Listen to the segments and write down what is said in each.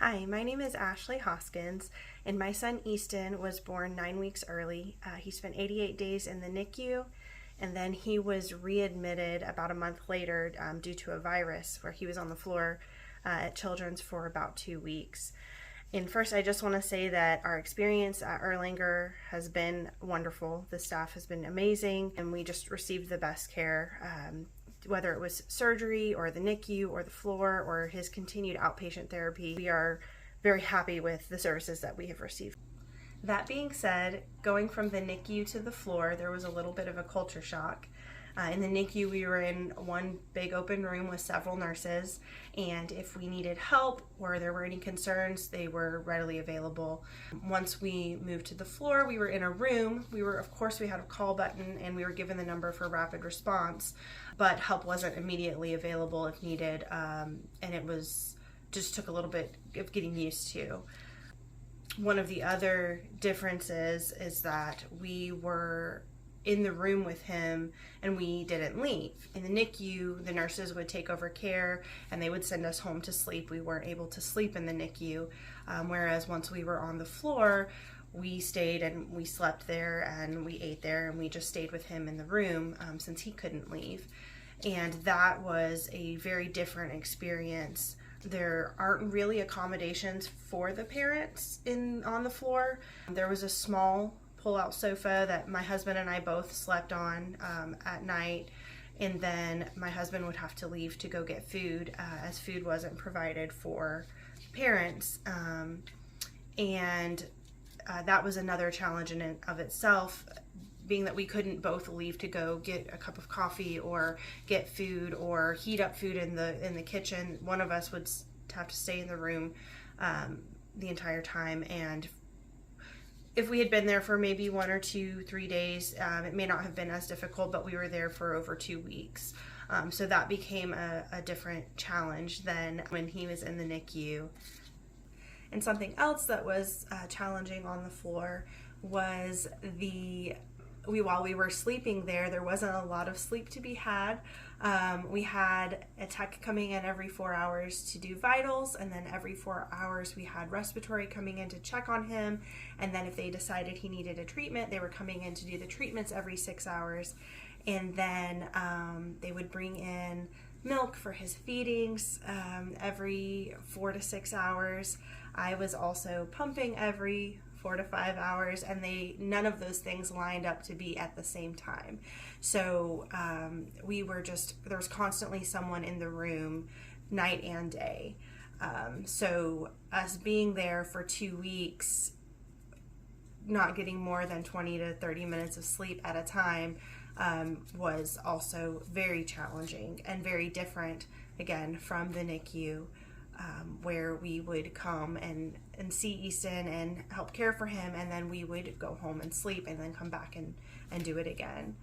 Hi, my name is Ashley Hoskins, and my son Easton was born 9 weeks early. He spent 88 days in the NICU, and then he was readmitted about a month later due to a virus where he was on the floor at Children's for about 2 weeks. And first, I just want to say that our experience at Erlanger has been wonderful. The staff has been amazing, and we just received the best care. Whether it was surgery or the NICU or the floor or his continued outpatient therapy, we are very happy with the services that we have received. That being said, going from the NICU to the floor, there was a little bit of a culture shock. In the NICU, we were in one big open room with several nurses, and if we needed help or there were any concerns, they were readily available. Once we moved to the floor, we were in a room. Of course, we had a call button, and we were given the number for rapid response, but help wasn't immediately available if needed, and it was just took a little bit of getting used to. One of the other differences is that we were in the room with him and we didn't leave. In the NICU, the nurses would take over care and they would send us home to sleep. We weren't able to sleep in the NICU, whereas once we were on the floor, we stayed and we slept there and we ate there and we just stayed with him in the room since he couldn't leave. And that was a very different experience. There aren't really accommodations for the parents on the floor. There was a small pull-out sofa that my husband and I both slept on at night, and then my husband would have to leave to go get food as food wasn't provided for parents, and that was another challenge in and of itself, being that we couldn't both leave to go get a cup of coffee or get food or heat up food in the kitchen. One of us would have to stay in the room the entire time, and if we had been there for maybe 1 or 2, 3 days, it may not have been as difficult, but we were there for over 2 weeks. So that became a different challenge than when he was in the NICU. And something else that was challenging on the floor was while we were sleeping there wasn't a lot of sleep to be had. We had a tech coming in every 4 hours to do vitals, and then every 4 hours we had respiratory coming in to check on him, and then if they decided he needed a treatment, they were coming in to do the treatments every 6 hours, and then they would bring in milk for his feedings every 4 to 6 hours. I was also pumping every 4 to 5 hours, and none of those things lined up to be at the same time. So there was constantly someone in the room night and day. So us being there for 2 weeks, not getting more than 20 to 30 minutes of sleep at a time was also very challenging and very different, again, from the NICU. Where we would come and see Easton and help care for him, and then we would go home and sleep and then come back and do it again.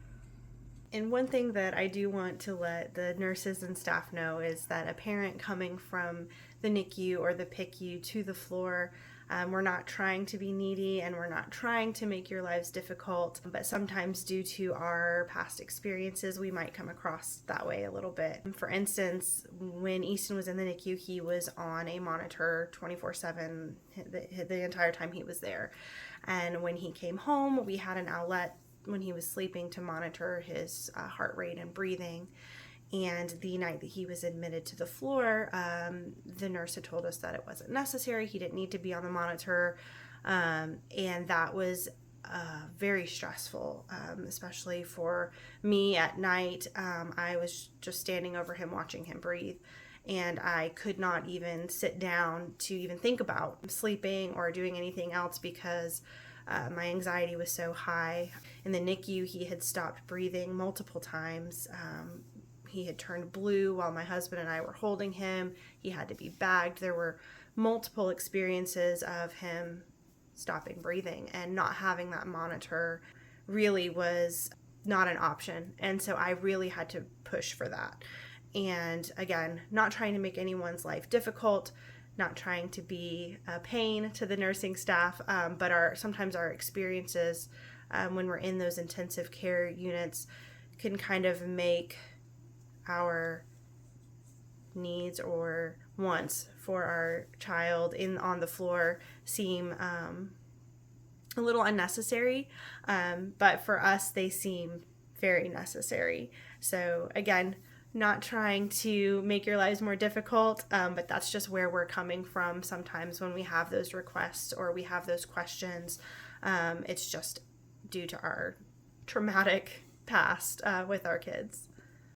And one thing that I do want to let the nurses and staff know is that a parent coming from the NICU or the PICU to the floor, we're not trying to be needy and we're not trying to make your lives difficult, but sometimes due to our past experiences, we might come across that way a little bit. For instance, when Easton was in the NICU, he was on a monitor 24/7 the entire time he was there. And when he came home, we had an outlet when he was sleeping to monitor his heart rate and breathing. And the night that he was admitted to the floor, the nurse had told us that it wasn't necessary. He didn't need to be on the monitor. And that was very stressful, especially for me at night. I was just standing over him, watching him breathe. And I could not even sit down to even think about sleeping or doing anything else because my anxiety was so high. In the NICU, he had stopped breathing multiple times. He had turned blue while my husband and I were holding him. He had to be bagged. There were multiple experiences of him stopping breathing, and not having that monitor really was not an option. And so I really had to push for that. And again, not trying to make anyone's life difficult, not trying to be a pain to the nursing staff, but sometimes our experiences when we're in those intensive care units can kind of make our needs or once for our child on the floor seem a little unnecessary, but for us they seem very necessary. So again, not trying to make your lives more difficult, but that's just where we're coming from sometimes when we have those requests or we have those questions. It's just due to our traumatic past with our kids.